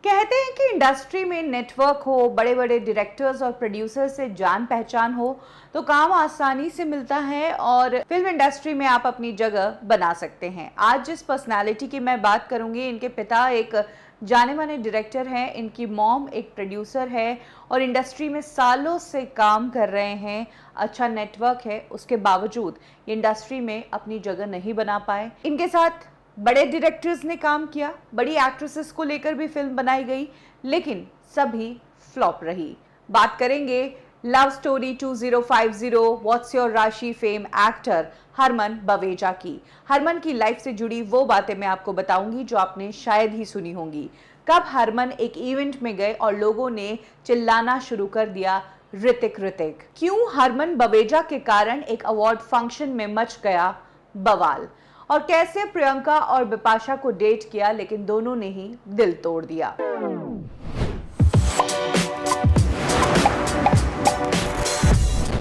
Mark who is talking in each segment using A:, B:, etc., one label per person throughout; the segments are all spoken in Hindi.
A: कहते हैं कि इंडस्ट्री में नेटवर्क हो, बड़े बड़े डायरेक्टर्स और प्रोड्यूसर्स से जान पहचान हो तो काम आसानी से मिलता है और फिल्म इंडस्ट्री में आप अपनी जगह बना सकते हैं। आज जिस पर्सनालिटी की मैं बात करूंगी, इनके पिता एक जाने माने डायरेक्टर हैं, इनकी मॉम एक प्रोड्यूसर है और इंडस्ट्री में सालों से काम कर रहे हैं। अच्छा नेटवर्क है, उसके बावजूद ये इंडस्ट्री में अपनी जगह नहीं बना पाए। इनके साथ बड़े डायरेक्टर्स ने काम किया, बड़ी एक्ट्रेसेस को लेकर भी फिल्म बनाई गई, लेकिन सभी फ्लॉप रही। बात करेंगे लव स्टोरी 2050 व्हाट्स योर राशि फेम एक्टर हरमन बवेजा की। हरमन की लाइफ से जुड़ी वो बातें मैं आपको बताऊंगी जो आपने शायद ही सुनी होंगी। कब हरमन एक इवेंट में गए और लोगों ने चिल्लाना शुरू कर दिया, ऋतिक ऋतिक। क्यों हरमन बवेजा के कारण एक अवार्ड फंक्शन में मच गया बवाल, और कैसे प्रियंका और बिपाशा को डेट किया लेकिन दोनों ने ही दिल तोड़ दिया।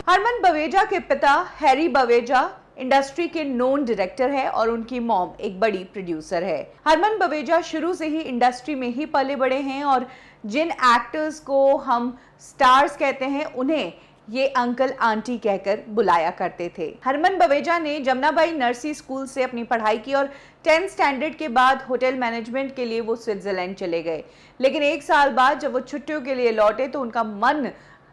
A: हरमन बवेजा के पिता हैरी बवेजा इंडस्ट्री के नोन डायरेक्टर है और उनकी मॉम एक बड़ी प्रोड्यूसर है। हरमन बवेजा शुरू से ही इंडस्ट्री में ही पले बड़े हैं और जिन एक्टर्स को हम स्टार्स कहते हैं उन्हें ये अंकल आंटी कहकर बुलाया करते थे। हरमन बवेजा ने जमुनाबाई नर्सी स्कूल से अपनी पढ़ाई की और 10th स्टैंडर्ड के बाद होटल मैनेजमेंट के लिए वो स्विट्जरलैंड चले गए, लेकिन एक साल बाद जब वो छुट्टियों के लिए लौटे तो उनका मन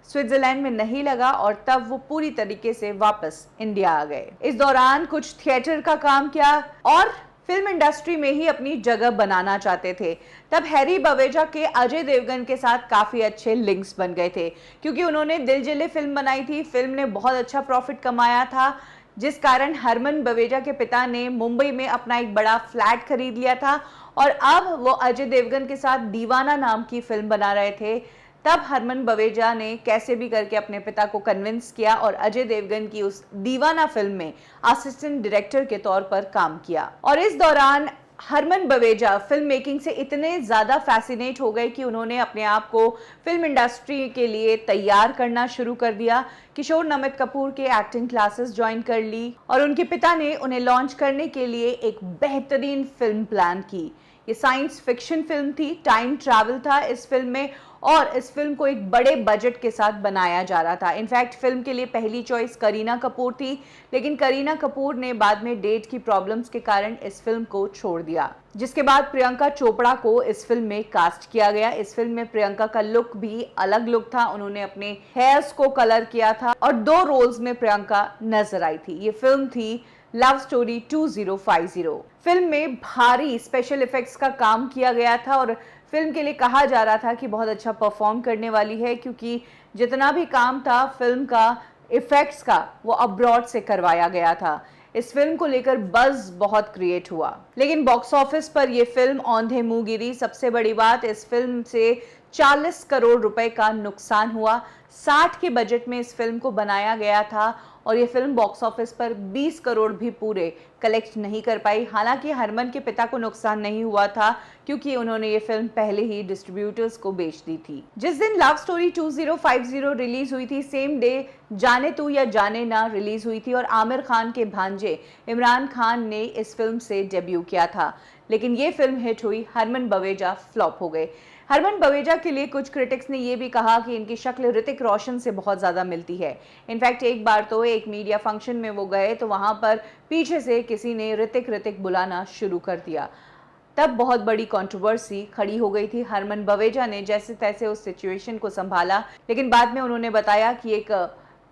A: स्विट्जरलैंड में नहीं लगा और तब वो पूरी तरीके से वापस इंडिया आ गए। इस दौरान कुछ थिएटर का काम किया और फिल्म इंडस्ट्री में ही अपनी जगह बनाना चाहते थे। तब हैरी बवेजा के अजय देवगन के साथ काफी अच्छे लिंक्स बन गए थे, क्योंकि उन्होंने दिल जिले फिल्म बनाई थी। फिल्म ने बहुत अच्छा प्रॉफिट कमाया था, जिस कारण हरमन बवेजा के पिता ने मुंबई में अपना एक बड़ा फ्लैट खरीद लिया था और अब वो अजय देवगन के साथ दीवाना नाम की फिल्म बना रहे थे। तब हरमन बवेजा ने कैसे भी करके अपने पिता को कन्विंस किया और अजय देवगन की उस दीवाना फिल्म में असिस्टेंट डायरेक्टर के तौर पर काम किया। और इस दौरान हरमन बवेजा फिल्म मेकिंग से इतने ज्यादा फैसिनेट हो गए कि उन्होंने अपने आप को फिल्म इंडस्ट्री के लिए तैयार करना शुरू कर दिया। किशोर नमित कपूर के एक्टिंग क्लासेस ज्वाइन कर ली और उनके पिता ने उन्हें लॉन्च करने के लिए एक बेहतरीन फिल्म प्लान की। ये साइंस फिक्शन फिल्म थी, टाइम ट्रैवल था इस फिल्म में और इस फिल्म को एक बड़े बजट के साथ बनाया जा रहा था। इनफैक्ट फिल्म के लिए पहली चॉइस करीना कपूर थी, लेकिन करीना कपूर ने बाद में डेट की प्रॉब्लम्स के कारण इस फिल्म को छोड़ दिया, जिसके बाद प्रियंका चोपड़ा को इस फिल्म में कास्ट किया गया। इस फिल्म में प्रियंका का लुक भी अलग लुक था, उन्होंने अपने हेयर्स को कलर किया था और 2 रोल्स में प्रियंका नजर आई थी। ये फिल्म थी लव स्टोरी 2050। फिल्म में भारी स्पेशल इफेक्ट्स का काम किया गया था और फिल्म के लिए कहा जा रहा था कि बहुत अच्छा परफॉर्म करने वाली है, क्योंकि जितना भी काम था फिल्म का इफेक्ट्स का वो अब्रॉड से करवाया गया था। इस फिल्म को लेकर बज़ बहुत क्रिएट हुआ, लेकिन बॉक्स ऑफिस पर यह फिल्म औंधे मुंह गिरी। सबसे बड़ी बात, इस फिल्म से 40 करोड़ रुपए का नुकसान हुआ। 60 के बजट में इस फिल्म को बनाया गया था और ये फिल्म बॉक्स ऑफिस पर 20 करोड़ भी पूरे कलेक्ट नहीं कर पाई। हालांकि हरमन के पिता को नुकसान नहीं हुआ था, क्योंकि उन्होंने ये फिल्म पहले ही डिस्ट्रीब्यूटर्स को बेच दी थी। जिस दिन लव स्टोरी 2050 रिलीज हुई थी, सेम डे जाने तू या जाने ना रिलीज हुई थी और आमिर खान के भांजे इमरान खान ने इस फिल्म से डेब्यू किया था, लेकिन ये फिल्म हिट हुई, हरमन बवेजा फ्लॉप हो गए। हरमन बवेजा के लिए कुछ क्रिटिक्स ने यह भी कहा कि इनकी शक्ल ऋतिक रोशन से बहुत ज्यादा मिलती है। इनफैक्ट एक बार तो एक मीडिया फंक्शन में वो गए तो वहां पर पीछे से किसी ने ऋतिक ऋतिक बुलाना शुरू कर दिया। तब बहुत बड़ी कंट्रोवर्सी खड़ी हो गई थी। हरमन बवेजा ने जैसे तैसे उस सिचुएशन को संभाला, लेकिन बाद में उन्होंने बताया कि एक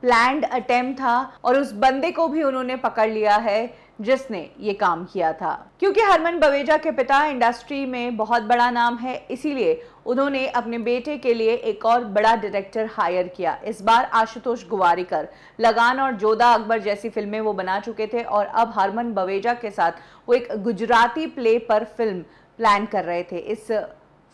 A: प्लान्ड अटेम्प्ट था और उस बंदे को भी उन्होंने पकड़ लिया है जिसने ये काम किया था। क्योंकि हरमन बवेजा के पिता इंडस्ट्री में बहुत बड़ा नाम है, इसीलिए उन्होंने अपने बेटे के लिए एक और बड़ा डायरेक्टर हायर किया। इस बार आशुतोष गोवारिकर। लगान और जोधा अकबर जैसी फिल्में वो बना चुके थे और अब हरमन बवेजा के साथ वो एक गुजराती प्ले पर फिल्म प्लान कर रहे थे। इस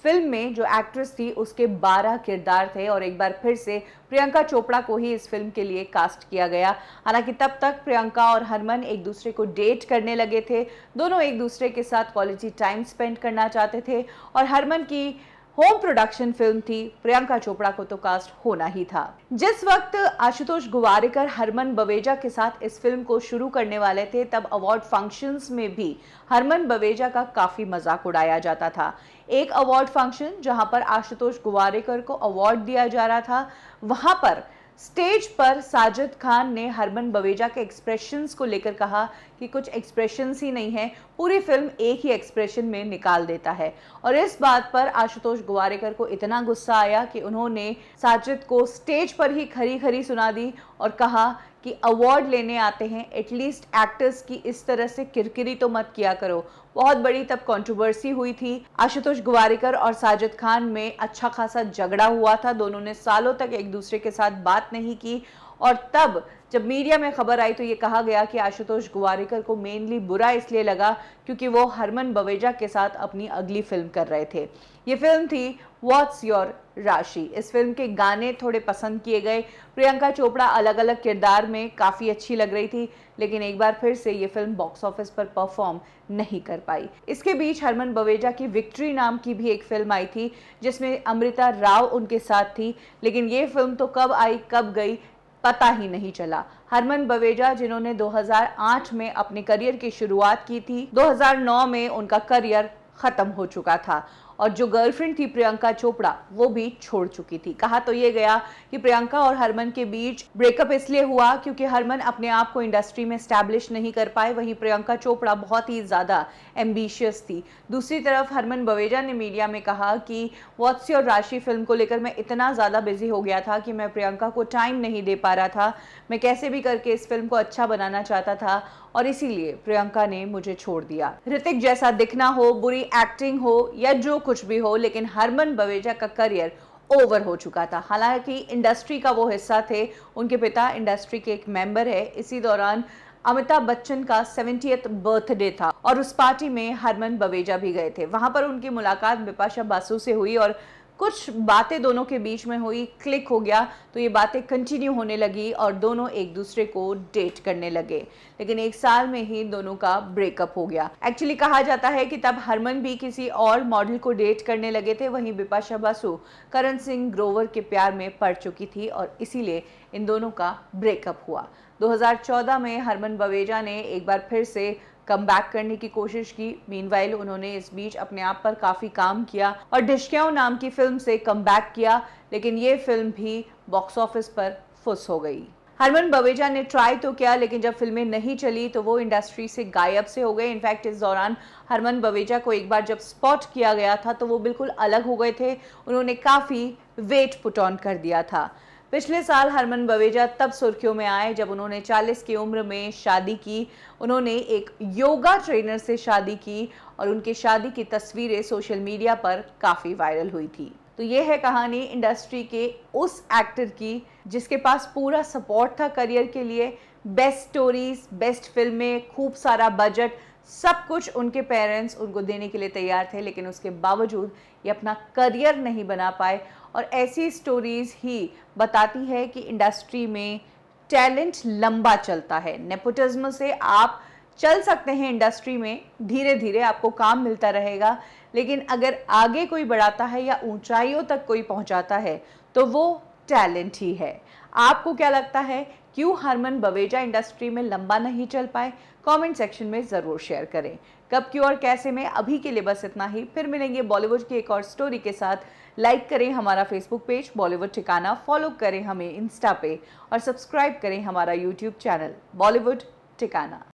A: फिल्म में जो एक्ट्रेस थी उसके 12 किरदार थे और एक बार फिर से प्रियंका चोपड़ा को ही इस फिल्म के लिए कास्ट किया गया। हालांकि तब तक प्रियंका और हरमन एक दूसरे को डेट करने लगे थे, दोनों एक दूसरे के साथ क्वालिटी टाइम स्पेंड करना चाहते थे और हरमन की होम प्रोडक्शन फिल्म थी, प्रियंका चोपड़ा को तो कास्ट होना ही था। जिस वक्त आशुतोष गुवारिकर हरमन बवेजा के साथ इस फिल्म को शुरू करने वाले थे, तब अवार्ड फंक्शंस में भी हरमन बवेजा का काफी मजाक उड़ाया जाता था। एक अवार्ड फंक्शन जहां पर आशुतोष गुवारिकर को अवार्ड दिया जा रहा था, वहां पर स्टेज पर साजिद खान ने हरमन बवेजा के एक्सप्रेशंस को लेकर कहा कि कुछ एक्सप्रेशंस ही नहीं है, पूरी फिल्म एक ही एक्सप्रेशन में निकाल देता है। और इस बात पर आशुतोष गुवारिकर को इतना गुस्सा आया कि उन्होंने साजिद को स्टेज पर ही खरी खरी सुना दी और कहा कि अवार्ड लेने आते हैं, एटलीस्ट एक्टर्स की इस तरह से किरकिरी तो मत किया करो। बहुत बड़ी तब कंट्रोवर्सी हुई थी। आशुतोष गुवारिकर और साजिद खान में अच्छा खासा झगड़ा हुआ था। दोनों ने सालों तक एक दूसरे के साथ बात नहीं की और तब जब मीडिया में खबर आई तो ये कहा गया कि आशुतोष गुवारिकर को मेनली बुरा इसलिए लगा क्योंकि वो हरमन बवेजा के साथ अपनी अगली फिल्म कर रहे थे। ये फिल्म थी व्हाट्स योर राशि। इस फिल्म के गाने थोड़े पसंद किए गए। प्रियंका चोपड़ा अलग अलग किरदार में काफ़ी अच्छी लग रही थी, लेकिन एक बार फिर से ये फिल्म बॉक्स ऑफिस पर परफॉर्म नहीं कर पाई। इसके बीच हरमन बवेजा की विक्ट्री नाम की भी एक फिल्म आई थी जिसमें अमृता राव उनके साथ थी, लेकिन ये फिल्म तो कब आई कब गई पता ही नहीं चला। हरमन बवेजा जिन्होंने 2008 में अपने करियर की शुरुआत की थी, 2009 में उनका करियर खत्म हो चुका था और जो गर्लफ्रेंड थी प्रियंका चोपड़ा वो भी छोड़ चुकी थी। कहा तो ये गया कि प्रियंका और हरमन के बीच ब्रेकअप इसलिए हुआ क्योंकि हरमन अपने आप को इंडस्ट्री में स्टैब्लिश नहीं कर पाए, वहीं प्रियंका चोपड़ा बहुत ही ज़्यादा एम्बिशियस थी। दूसरी तरफ हरमन बवेजा ने मीडिया में कहा कि व्हाट्स योर राशि फिल्म को लेकर मैं इतना ज़्यादा बिजी हो गया था कि मैं प्रियंका को टाइम नहीं दे पा रहा था। मैं कैसे भी करके इस फिल्म को अच्छा बनाना चाहता था और इसीलिए प्रियंका ने मुझे छोड़ दिया। ऋतिक जैसा दिखना हो, बुरी एक्टिंग हो या जो कुछ भी हो, लेकिन हरमन बवेजा का करियर ओवर हो चुका था। हालांकि इंडस्ट्री का वो हिस्सा थे, उनके पिता इंडस्ट्री के एक मेंबर है। इसी दौरान अमिताभ बच्चन का 70th बर्थडे था और उस पार्टी में हरमन बवेजा भी गए थे। वहां पर उनकी मुलाकात बिपाशा बासु से हुई और कुछ बातें दोनों के बीच में हुई, क्लिक हो गया, तो ये बातें कंटिन्यू होने लगी और दोनों एक दूसरे को डेट करने लगे। लेकिन एक साल में ही दोनों का ब्रेकअप हो गया। एक्चुअली कहा जाता है कि तब हरमन भी किसी और मॉडल को डेट करने लगे थे, वहीं बिपाशा बासु करण सिंह ग्रोवर के प्यार में पड़ चुकी थी और इसीलिए इन दोनों का ब्रेकअप हुआ। 2014 में हरमन बवेजा ने एक बार फिर से कम बैक करने की कोशिश की। मीनवाइल उन्होंने इस बीच अपने आप पर काफ़ी काम किया और डिशक्याओं नाम की फिल्म से कम बैक किया, लेकिन ये फिल्म भी बॉक्स ऑफिस पर फुस हो गई। हरमन बवेजा ने ट्राई तो किया, लेकिन जब फिल्में नहीं चली तो वो इंडस्ट्री से गायब से हो गए। इनफैक्ट इस दौरान हरमन बवेजा को एक बार जब स्पॉट किया गया था तो वो बिल्कुल अलग हो गए थे। उन्होंने काफ़ी वेट पुट ऑन कर दिया था। पिछले साल हरमन बवेजा तब सुर्खियों में आए जब उन्होंने 40 की उम्र में शादी की। उन्होंने एक योगा ट्रेनर से शादी की और उनकी शादी की तस्वीरें सोशल मीडिया पर काफ़ी वायरल हुई थी। तो ये है कहानी इंडस्ट्री के उस एक्टर की जिसके पास पूरा सपोर्ट था करियर के लिए। बेस्ट स्टोरीज, बेस्ट फिल्में, खूब सारा बजट, सब कुछ उनके पेरेंट्स उनको देने के लिए तैयार थे, लेकिन उसके बावजूद ये अपना करियर नहीं बना पाए। और ऐसी स्टोरीज ही बताती है कि इंडस्ट्री में टैलेंट लंबा चलता है। नेपोटिज्म से आप चल सकते हैं इंडस्ट्री में, धीरे धीरे आपको काम मिलता रहेगा, लेकिन अगर आगे कोई बढ़ाता है या ऊंचाइयों तक कोई पहुंचाता है तो वो टैलेंट ही है। आपको क्या लगता है, क्यों हरमन बवेजा इंडस्ट्री में लंबा नहीं चल पाए? कमेंट सेक्शन में ज़रूर शेयर करें। कब, क्यों और कैसे में अभी के लिए बस इतना ही। फिर मिलेंगे बॉलीवुड की एक और स्टोरी के साथ। लाइक करें हमारा फेसबुक पेज बॉलीवुड ठिकाना, फॉलो करें हमें इंस्टा पे और सब्सक्राइब करें हमारा यूट्यूब चैनल बॉलीवुड ठिकाना।